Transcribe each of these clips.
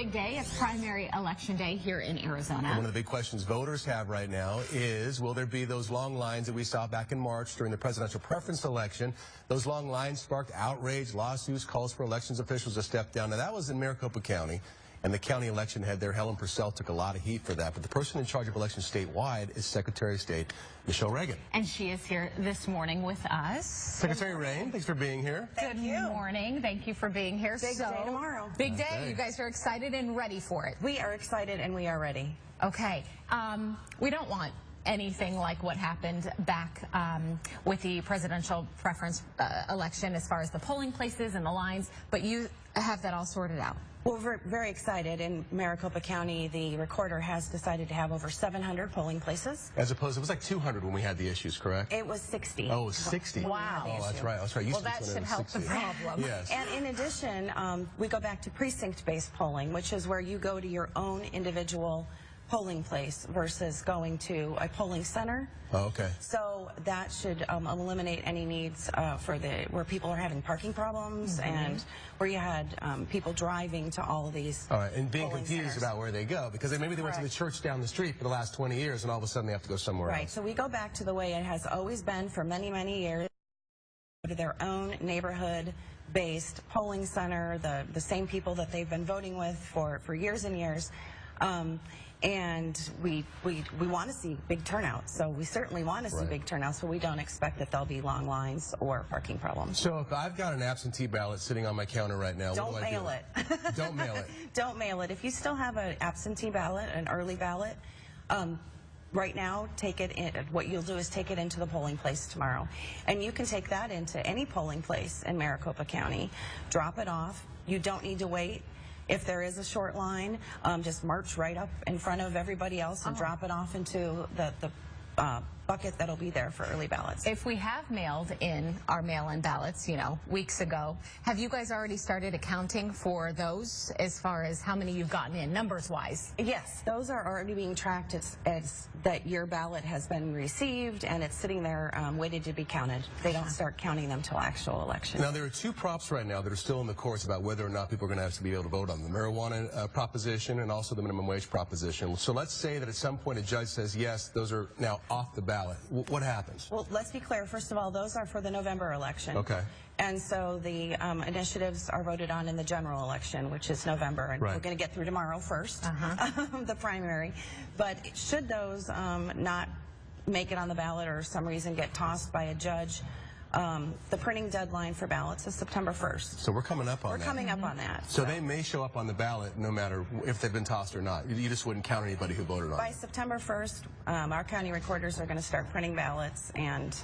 big day. It's primary election day here in Arizona. And one of the big questions voters have right now is, will there be those long lines that we saw back in March during the presidential preference election? Those long lines sparked outrage, lawsuits, calls for elections officials to step down. Now, that was in Maricopa County. And the county election head there, Helen Purcell, took a lot of heat for that. But the person in charge of elections statewide is Secretary of State Michele Reagan. And she is here this morning with us. Secretary Reagan, thanks for being here. Good morning. Thank you for being here. Big day tomorrow. Big day. You guys are excited and ready for it. We are excited and we are ready. Okay. We don't want anything like what happened back with the presidential preference election as far as the polling places and the lines, but you have that all sorted out. Well, we're very excited. In Maricopa County, the recorder has decided to have over 700 polling places. As opposed, it was like 200 when we had the issues, correct? It was 60. Oh, it was 60. Wow. Oh, that's right. That's right. Well, that should help the problem. Yes. And in addition, we go back to precinct-based polling, which is where you go to your own individual polling place versus going to a polling center. Oh, okay. So that should eliminate any needs for where people are having parking problems and where you had people driving to all of these. All right, and being confused centers about where they go, because maybe they went to the church down the street for the last 20 years and all of a sudden they have to go somewhere else. Right, so we go back to the way it has always been for many, many years, to their own neighborhood-based polling center, the same people that they've been voting with for years and years. And we want to see big turnouts, so we certainly want to see big turnouts, but we don't expect that there'll be long lines or parking problems. So if I've got an absentee ballot sitting on my counter right now, don't what do I mail do? it. Don't mail it. Don't mail it. If you still have an absentee ballot, an early ballot, right now, take it in. What you'll do is take it into the polling place tomorrow. And you can take that into any polling place in Maricopa County, drop it off. You don't need to wait. If there is a short line, just march right up in front of everybody else and drop it off into the bucket that'll be there for early ballots. If we have mailed in our mail-in ballots, you know, weeks ago, have you guys already started accounting for those as far as how many you've gotten in, numbers-wise? Yes, those are already being tracked. It's that your ballot has been received and it's sitting there waiting to be counted. They don't start counting them till actual election. Now, there are two props right now that are still in the courts about whether or not people are going to have to be able to vote on the marijuana proposition and also the minimum wage proposition. So let's say that at some point a judge says, yes, those are now off the ballot. What happens? Well, let's be clear. First of all, those are for the November election. Okay. And so the initiatives are voted on in the general election, which is November. And we're going to get through tomorrow first, the primary. But should those not make it on the ballot or some reason get tossed by a judge, the printing deadline for ballots is September 1st. So we're coming up on that. We're coming up on that. So they may show up on the ballot no matter if they've been tossed or not. You just wouldn't count anybody who voted on By it. September 1st, our county recorders are going to start printing ballots, and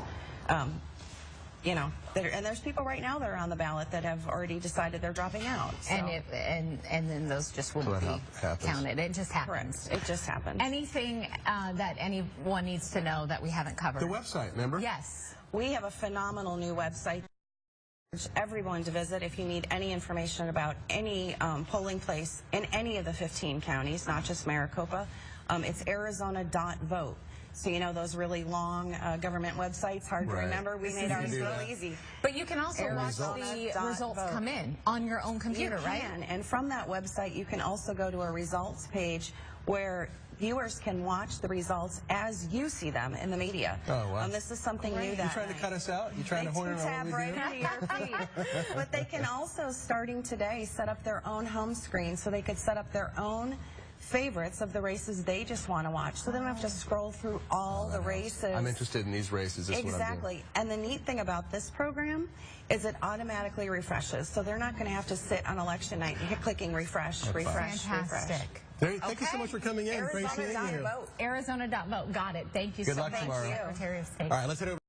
you know, and there's people right now that are on the ballot that have already decided they're dropping out. So. And then those just wouldn't be counted. It just happens. Correct. It just happens. Anything that anyone needs to know that we haven't covered? The website, remember? Yes. We have a phenomenal new website. I urge everyone to visit if you need any information about any polling place in any of the 15 counties, not just Maricopa. It's Arizona.vote. So, you know, those really long government websites, hard to remember. We made ours really easy. But you can also watch the results come in on your own computer, right? You can, and from that website, you can also go to a results page where viewers can watch the results as you see them in the media. Oh, wow. This is something new that you trying to cut us out? You trying to horn in on what we do? Right into your feed. But they can also, starting today, set up their own home screen, so they could set up their own favorites of the races they just want to watch, so they don't have to scroll through all the races. I'm interested in these races. This Exactly. Is what I'm doing. And the neat thing about this program is it automatically refreshes, so they're not going to have to sit on election night clicking refresh, refresh, Fantastic. refresh. Thank you so much for coming in. Arizona.vote. Arizona.vote. Got it. Thank you Good so luck much, tomorrow. Secretary of State. All right, let's head over.